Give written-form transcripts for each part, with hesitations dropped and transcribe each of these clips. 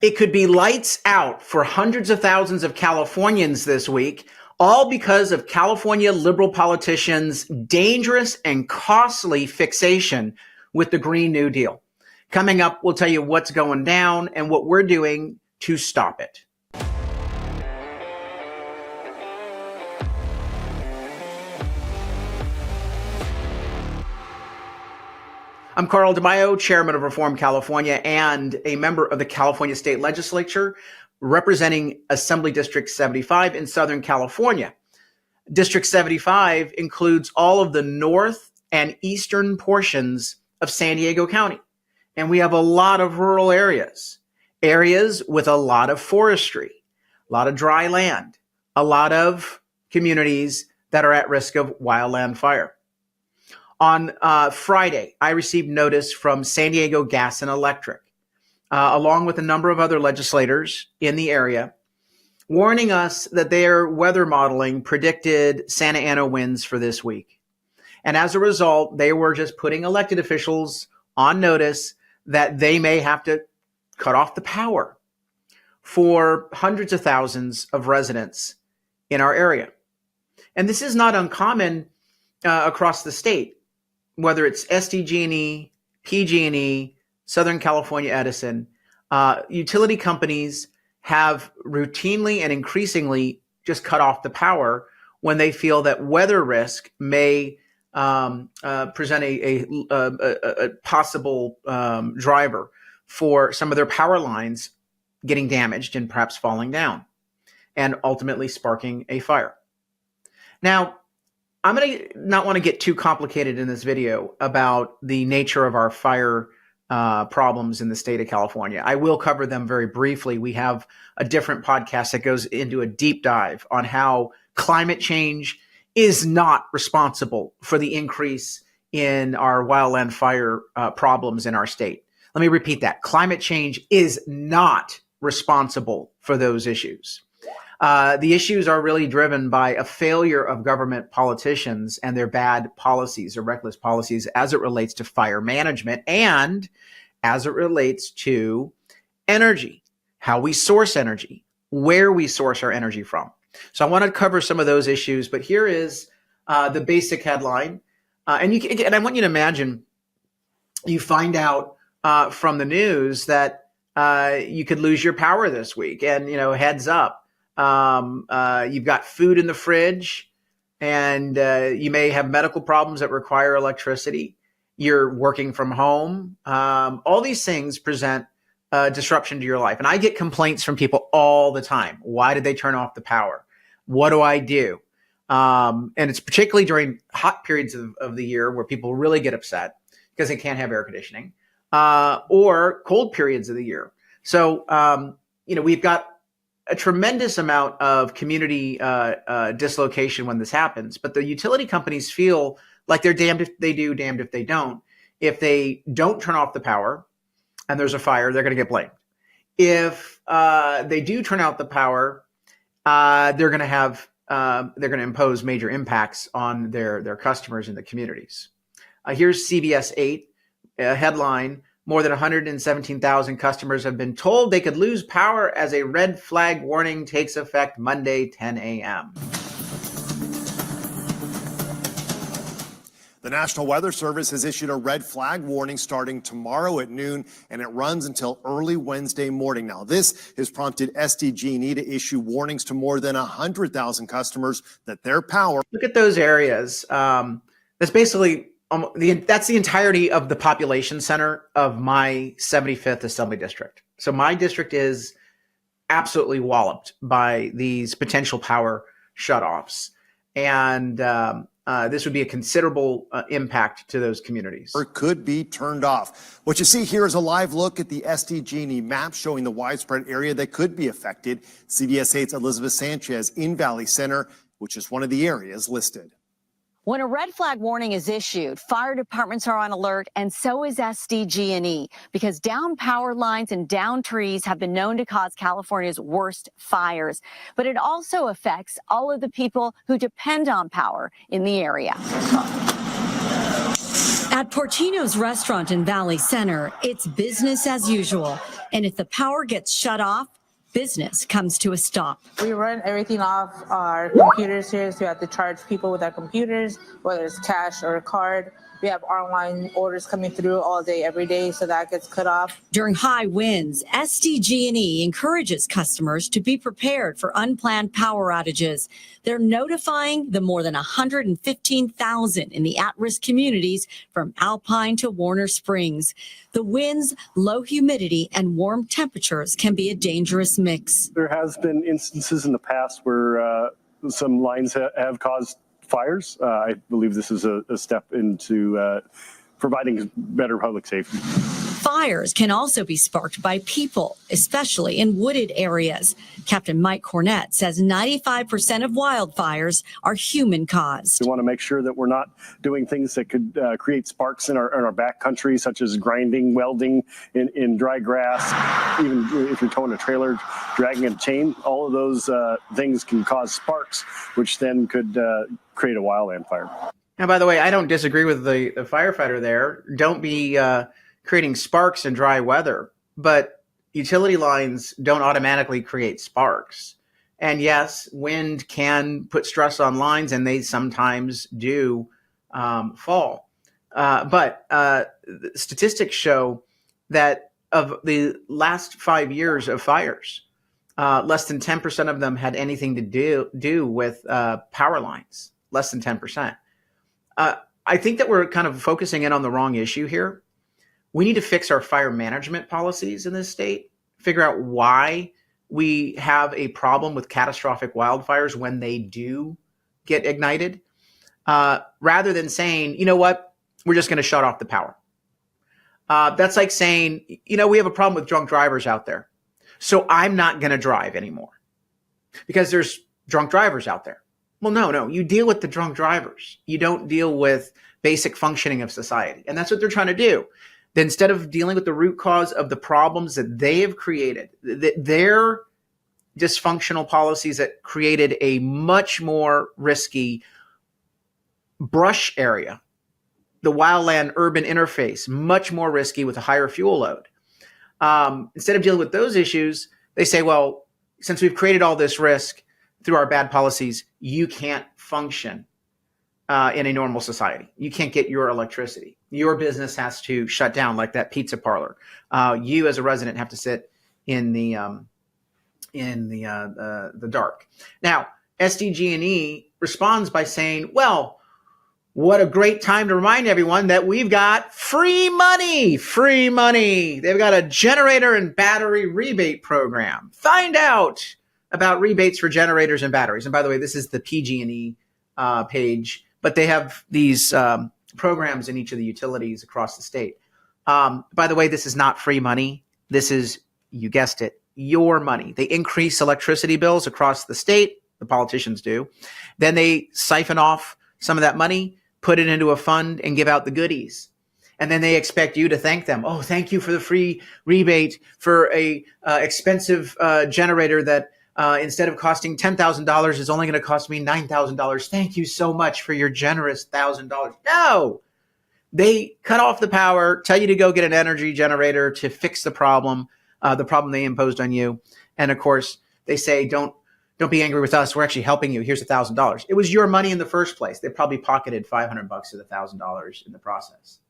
It could be lights out for hundreds of thousands of Californians this week, all because of California liberal politicians' dangerous and costly fixation with the Green New Deal. Coming up, we'll tell you what's going down and what we're doing to stop it. I'm Carl DeMaio, chairman of Reform California and a member of the California State Legislature, representing Assembly District 75 in Southern California. District 75 includes all of the north and eastern portions of San Diego County. And we have a lot of rural areas with a lot of forestry, a lot of dry land, a lot of communities that are at risk of wildland fire. On Friday, I received notice from San Diego Gas and Electric, along with a number of other legislators in the area, warning us that their weather modeling predicted Santa Ana winds for this week. And as a result, they were just putting elected officials on notice that they may have to cut off the power for hundreds of thousands of residents in our area. And this is not uncommon across the state. Whether it's SDG&E, PG&E, Southern California Edison, utility companies have routinely and increasingly just cut off the power when they feel that weather risk may present a possible driver for some of their power lines getting damaged and perhaps falling down and ultimately sparking a fire. Now, I'm going to not want to get too complicated in this video about the nature of our fire problems in the state of California. I will cover them very briefly. We have a different podcast that goes into a deep dive on how climate change is not responsible for the increase in our wildland fire problems in our state. Let me repeat that. Climate change is not responsible for those issues. The issues are really driven by a failure of government politicians and their bad policies or reckless policies as it relates to fire management and as it relates to energy, how we source energy, where we source our energy from. So I want to cover some of those issues, but here is the basic headline. And I want you to imagine you find out from the news that you could lose your power this week, and, heads up. You've got food in the fridge, and you may have medical problems that require electricity. You're working from home. All these things present disruption to your life. And I get complaints from people all the time. Why did they turn off the power? What do I do? And it's particularly during hot periods of the year where people really get upset because they can't have air conditioning, or cold periods of the year. So, we've got a tremendous amount of community dislocation when this happens, but the utility companies feel like they're damned if they do, damned if they don't. If they don't turn off the power and there's a fire, they're going to get blamed. If they do turn out the power, they're going to impose major impacts on their customers in the communities. Here's CBS 8, a headline. More than 117,000 customers have been told they could lose power as a red flag warning takes effect Monday, 10 a.m. The National Weather Service has issued a red flag warning starting tomorrow at noon, and it runs until early Wednesday morning. Now, this has prompted SDG&E to issue warnings to more than 100,000 customers that their power... Look at those areas. That's basically... that's the entirety of the population center of my 75th Assembly District. So my district is absolutely walloped by these potential power shutoffs. And this would be a considerable impact to those communities. Or could be turned off. What you see here is a live look at the SDG&E map showing the widespread area that could be affected. CBS 8's Elizabeth Sanchez in Valley Center, which is one of the areas listed. When a red flag warning is issued, fire departments are on alert, and so is SDG&E, because downed power lines and downed trees have been known to cause California's worst fires. But it also affects all of the people who depend on power in the area. At Porcino's restaurant in Valley Center, it's business as usual. And if the power gets shut off, business comes to a stop. We run everything off our computers here, so we have to charge people with our computers, whether it's cash or a card. We have online orders coming through all day, every day, so that gets cut off. During high winds, SDG&E encourages customers to be prepared for unplanned power outages. They're notifying the more than 115,000 in the at-risk communities from Alpine to Warner Springs. The winds, low humidity, and warm temperatures can be a dangerous mix. There has been instances in the past where some lines have caused fires. I believe this is a step into providing better public safety. Fires can also be sparked by people, especially in wooded areas. Captain Mike Cornett says 95% of wildfires are human caused. We want to make sure that we're not doing things that could create sparks in our backcountry, such as grinding, welding in dry grass. Even if you're towing a trailer, dragging a chain, all of those things can cause sparks, which then could create a wildland fire. And by the way, I don't disagree with the firefighter there. Don't be creating sparks in dry weather, but utility lines don't automatically create sparks. And yes, wind can put stress on lines, and they sometimes do fall. But statistics show that of the last 5 years of fires, less than 10% of them had anything to do with power lines. Less than 10%. I think that we're kind of focusing in on the wrong issue here. We need to fix our fire management policies in this state, figure out why we have a problem with catastrophic wildfires when they do get ignited, rather than saying, you know what, we're just going to shut off the power. That's like saying, you know, we have a problem with drunk drivers out there, so I'm not going to drive anymore because there's drunk drivers out there. Well, no, you deal with the drunk drivers. You don't deal with basic functioning of society. And that's what they're trying to do. Then instead of dealing with the root cause of the problems that they have created, their dysfunctional policies that created a much more risky brush area, the wildland urban interface, much more risky with a higher fuel load. Instead of dealing with those issues, they say, well, since we've created all this risk through our bad policies, you can't function in a normal society. You can't get your electricity. Your business has to shut down, like that pizza parlor. You, as a resident, have to sit in the dark. Now, SDG&E responds by saying, "Well, what a great time to remind everyone that we've got free money. Free money. They've got a generator and battery rebate program. Find out about rebates for generators and batteries." And by the way, this is the PG&E page, but they have these programs in each of the utilities across the state. By the way, this is not free money. This is, you guessed it, your money. They increase electricity bills across the state. The politicians do. Then they siphon off some of that money, put it into a fund, and give out the goodies. And then they expect you to thank them. Oh, thank you for the free rebate for a expensive generator that instead of costing $10,000 is only going to cost me $9,000. Thank you so much for your generous $1,000. No, they cut off the power, tell you to go get an energy generator to fix the problem they imposed on you. And of course, they say, don't be angry with us. We're actually helping you. Here's $1,000. It was your money in the first place. They probably pocketed $500 of the $1,000 in the process.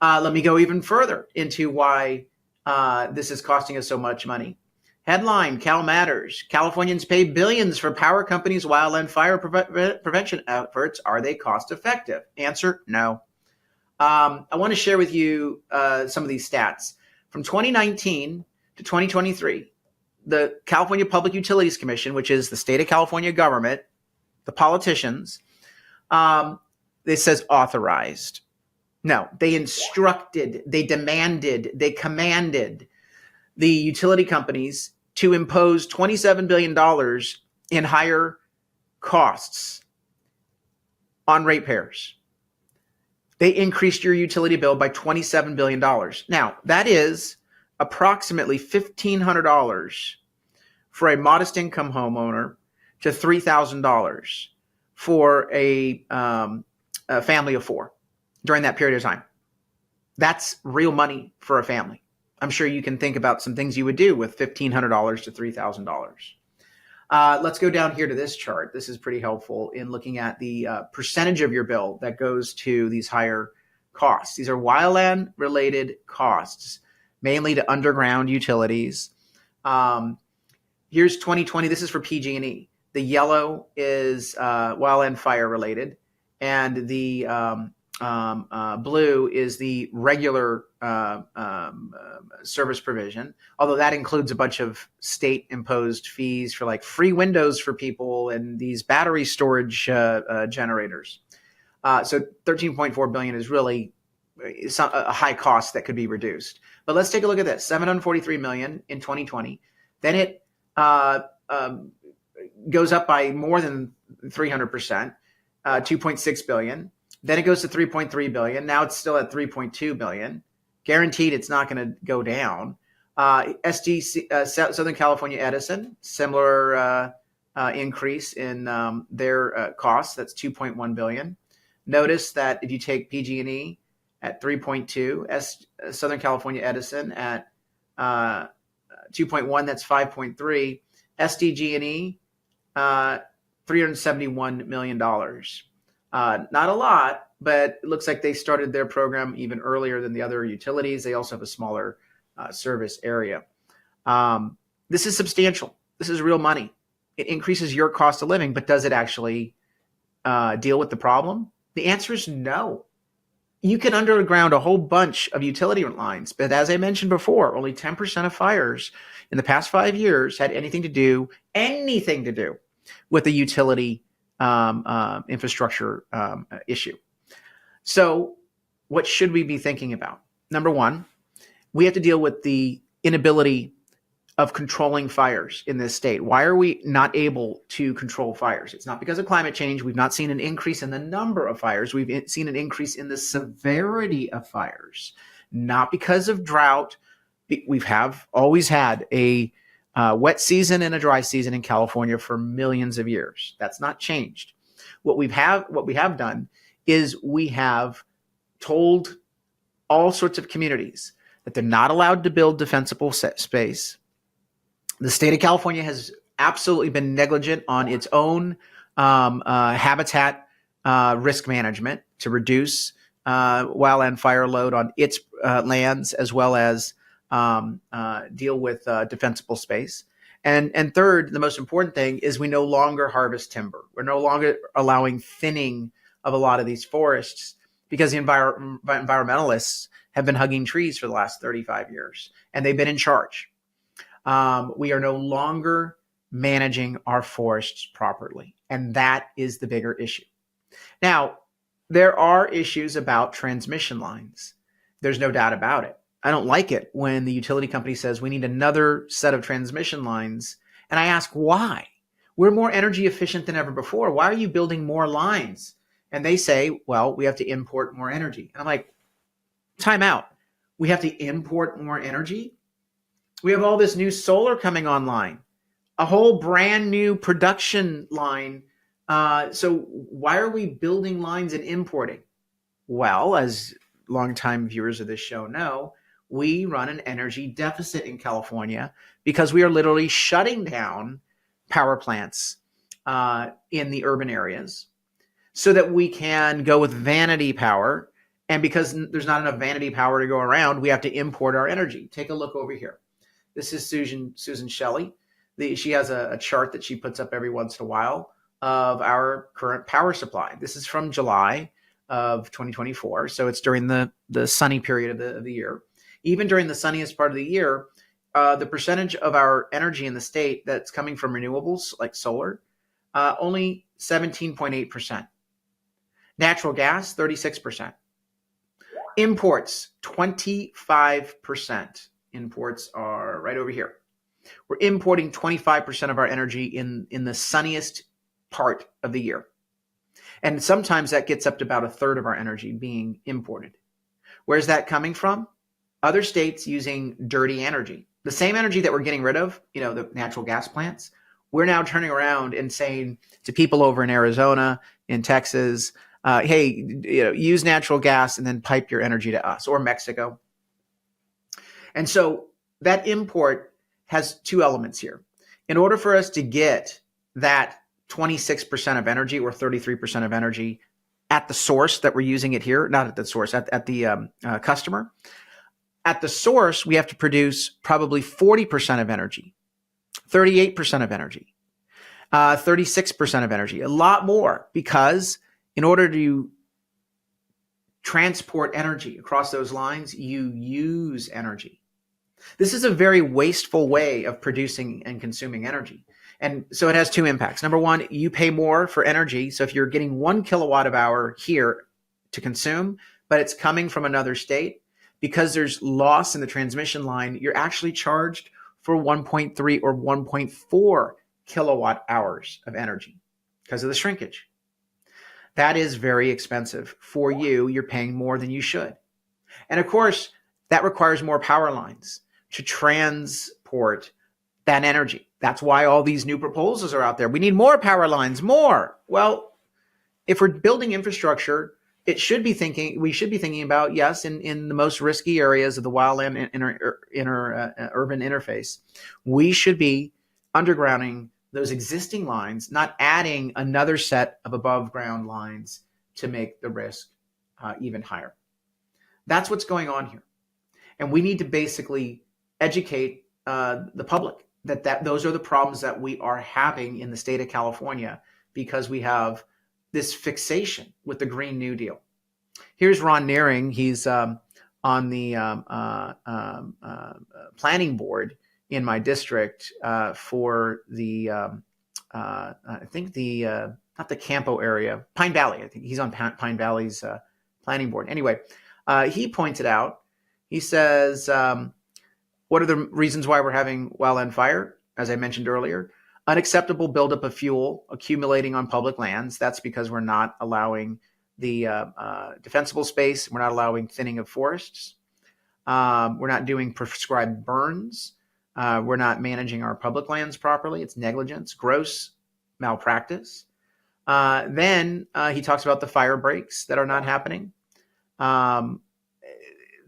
Let me go even further into why this is costing us so much money. Headline, Cal Matters. Californians pay billions for power companies' wildland fire prevention efforts. Are they cost effective? Answer, no. I want to share with you some of these stats. From 2019 to 2023, the California Public Utilities Commission, which is the state of California government, the politicians, it says authorized. No, they instructed, they demanded, they commanded the utility companies to impose $27 billion in higher costs on ratepayers. They increased your utility bill by $27 billion. Now, that is approximately $1,500 for a modest income homeowner to $3,000 for a family of four. during that period of time. That's real money for a family. I'm sure you can think about some things you would do with $1,500 to $3,000. Let's go down here to this chart. This is pretty helpful in looking at the percentage of your bill that goes to these higher costs. These are wildland related costs, mainly to underground utilities. Here's 2020. This is for PG&E. The yellow is wildland fire related, and the blue is the regular service provision, although that includes a bunch of state imposed fees for like free windows for people and these battery storage generators. So 13.4 billion is really a high cost that could be reduced. But let's take a look at this: 743 million in 2020. Then it goes up by more than 300%, 2.6 billion. Then it goes to 3.3 billion. Now it's still at 3.2 billion. Guaranteed it's not going to go down. Southern California Edison, similar increase in their costs. That's 2.1 billion. Notice that if you take PG&E at 3.2, Southern California Edison at 2.1, that's 5.3. SDG&E, $371 million. Not a lot, but it looks like they started their program even earlier than the other utilities. They also have a smaller service area. This is substantial. This is real money. It increases your cost of living, but does it actually deal with the problem? The answer is no. You can underground a whole bunch of utility lines, but as I mentioned before, only 10% of fires in the past 5 years had anything to do with the utility infrastructure issue. So what should we be thinking about? Number one, we have to deal with the inability of controlling fires in this state. Why are we not able to control fires? It's not because of climate change. We've not seen an increase in the number of fires. We've seen an increase in the severity of fires, not because of drought. We've always had a wet season and a dry season in California for millions of years. That's not changed. What we have done is we have told all sorts of communities that they're not allowed to build defensible space. The state of California has absolutely been negligent on its own habitat risk management to reduce wildland fire load on its lands, as well as deal with defensible space. And third, the most important thing is we no longer harvest timber. We're no longer allowing thinning of a lot of these forests because the environmentalists have been hugging trees for the last 35 years, and they've been in charge. We are no longer managing our forests properly, and that is the bigger issue. Now, there are issues about transmission lines. There's no doubt about it. I don't like it when the utility company says we need another set of transmission lines, and I ask why. We're more energy efficient than ever before. Why are you building more lines? And they say, well, we have to import more energy. And I'm like, time out. We have to import more energy? We have all this new solar coming online, a whole brand new production line. So why are we building lines and importing? Well, as longtime viewers of this show know, we run an energy deficit in California because we are literally shutting down power plants in the urban areas so that we can go with vanity power. And because there's not enough vanity power to go around, we have to import our energy. Take a look over here. This is Susan Shelley. She has a chart that she puts up every once in a while of our current power supply. This is from July of 2024. So it's during the sunny period of the year. Even during the sunniest part of the year, the percentage of our energy in the state that's coming from renewables like solar, only 17.8%. Natural gas, 36%. Imports, 25%. Imports are right over here. We're importing 25% of our energy in the sunniest part of the year. And sometimes that gets up to about a third of our energy being imported. Where's that coming from? Other states using dirty energy. The same energy that we're getting rid of, the natural gas plants, we're now turning around and saying to people over in Arizona, in Texas, hey, use natural gas and then pipe your energy to us, or Mexico. And so that import has two elements here. In order for us to get that 26% of energy or 33% of energy at the source that we're using it here, not at the source, at the customer, at the source, we have to produce probably 40% of energy, 38% of energy, 36% of energy, a lot more, because in order to transport energy across those lines, you use energy. This is a very wasteful way of producing and consuming energy. And so it has two impacts. Number one, you pay more for energy. So if you're getting 1 kilowatt of hour here to consume, but it's coming from another state, because there's loss in the transmission line, you're actually charged for 1.3 or 1.4 kilowatt hours of energy because of the shrinkage. That is very expensive for you. You're paying more than you should. And of course, that requires more power lines to transport that energy. That's why all these new proposals are out there. We need more power lines, more. Well, if we're building infrastructure, we should be thinking about, yes, in the most risky areas of the wildland urban interface, we should be undergrounding those existing lines, not adding another set of above ground lines to make the risk even higher. That's what's going on here. And we need to basically educate the public that those are the problems that we are having in the state of California, because we have this fixation with the Green New Deal. Here's Ron Nearing. He's on the planning board in my district for the, I think not the Campo area, Pine Valley. I think he's on Pine Valley's planning board. Anyway, he pointed out, he says, what are the reasons why we're having wildland fire? As I mentioned earlier, unacceptable buildup of fuel accumulating on public lands. That's because we're not allowing the defensible space. We're not allowing thinning of forests. We're not doing prescribed burns. We're not managing our public lands properly. It's negligence, gross malpractice. Then he talks about the fire breaks that are not happening.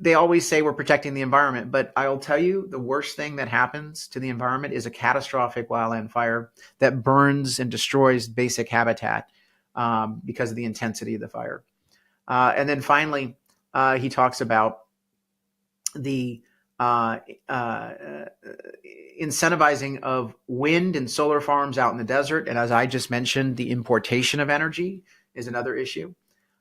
They always say we're protecting the environment, but I'll tell you, the worst thing that happens to the environment is a catastrophic wildland fire that burns and destroys basic habitat because of the intensity of the fire. And then finally, he talks about the incentivizing of wind and solar farms out in the desert. And as I just mentioned, the importation of energy is another issue.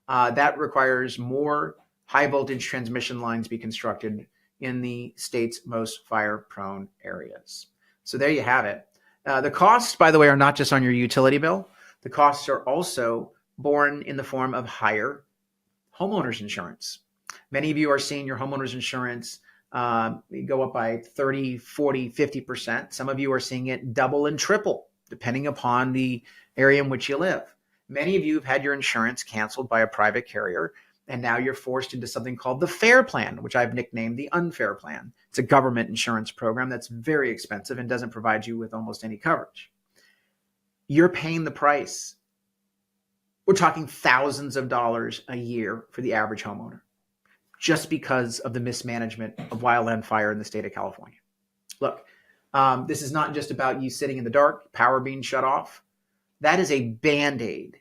That requires more high voltage transmission lines be constructed in the state's most fire prone areas. So there you have it. The costs, by the way, are not just on your utility bill. The costs are also borne in the form of higher homeowners insurance. Many of you are seeing your homeowners insurance go up by 30, 40, 50%. Some of you are seeing it double and triple, depending upon the area in which you live. Many of you have had your insurance canceled by a private carrier, and now you're forced into something called the FAIR plan, which I've nicknamed the unfair plan. It's a government insurance program that's very expensive and doesn't provide you with almost any coverage. You're paying the price. We're talking thousands of dollars a year for the average homeowner, just because of the mismanagement of wildland fire in the state of California. Look, this is not just about you sitting in the dark, power being shut off. That is a Band-Aid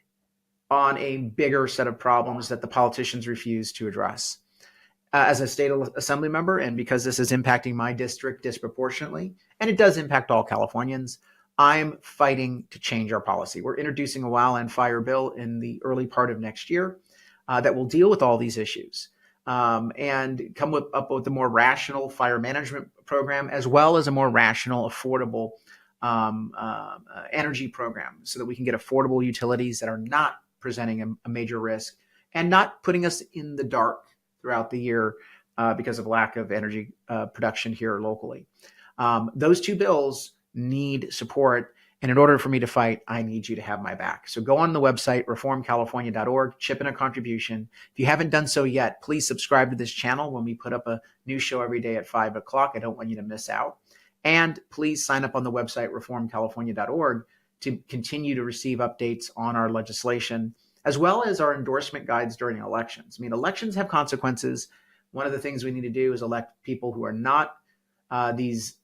on a bigger set of problems that the politicians refuse to address. As a state assembly member, and because this is impacting my district disproportionately, and it does impact all Californians, I'm fighting to change our policy. We're introducing a wildland fire bill in the early part of next year that will deal with all these issues and come up with a more rational fire management program, as well as a more rational, affordable energy program, so that we can get affordable utilities that are not presenting a major risk and not putting us in the dark throughout the year because of lack of energy production here locally. Those two bills need support. And in order for me to fight, I need you to have my back. So go on the website, reformcalifornia.org, chip in a contribution. If you haven't done so yet, please subscribe to this channel when we put up a new show every day at 5 o'clock. I don't want you to miss out. And please sign up on the website, reformcalifornia.org, to continue to receive updates on our legislation as well as our endorsement guides during elections. I mean, elections have consequences. One of the things we need to do is elect people who are not these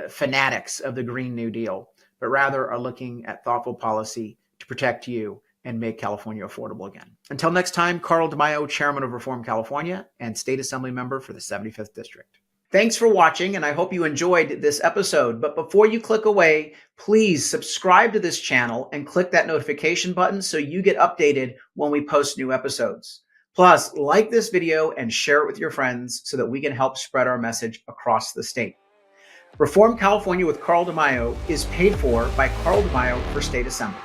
fanatics of the Green New Deal, but rather are looking at thoughtful policy to protect you and make California affordable again. Until next time, Carl DeMaio, Chairman of Reform California and State Assembly Member for the 75th District. Thanks for watching, and I hope you enjoyed this episode. But before you click away, please subscribe to this channel and click that notification button so you get updated when we post new episodes. Plus, like this video and share it with your friends so that we can help spread our message across the state. Reform California with Carl DeMaio is paid for by Carl DeMaio for State Assembly.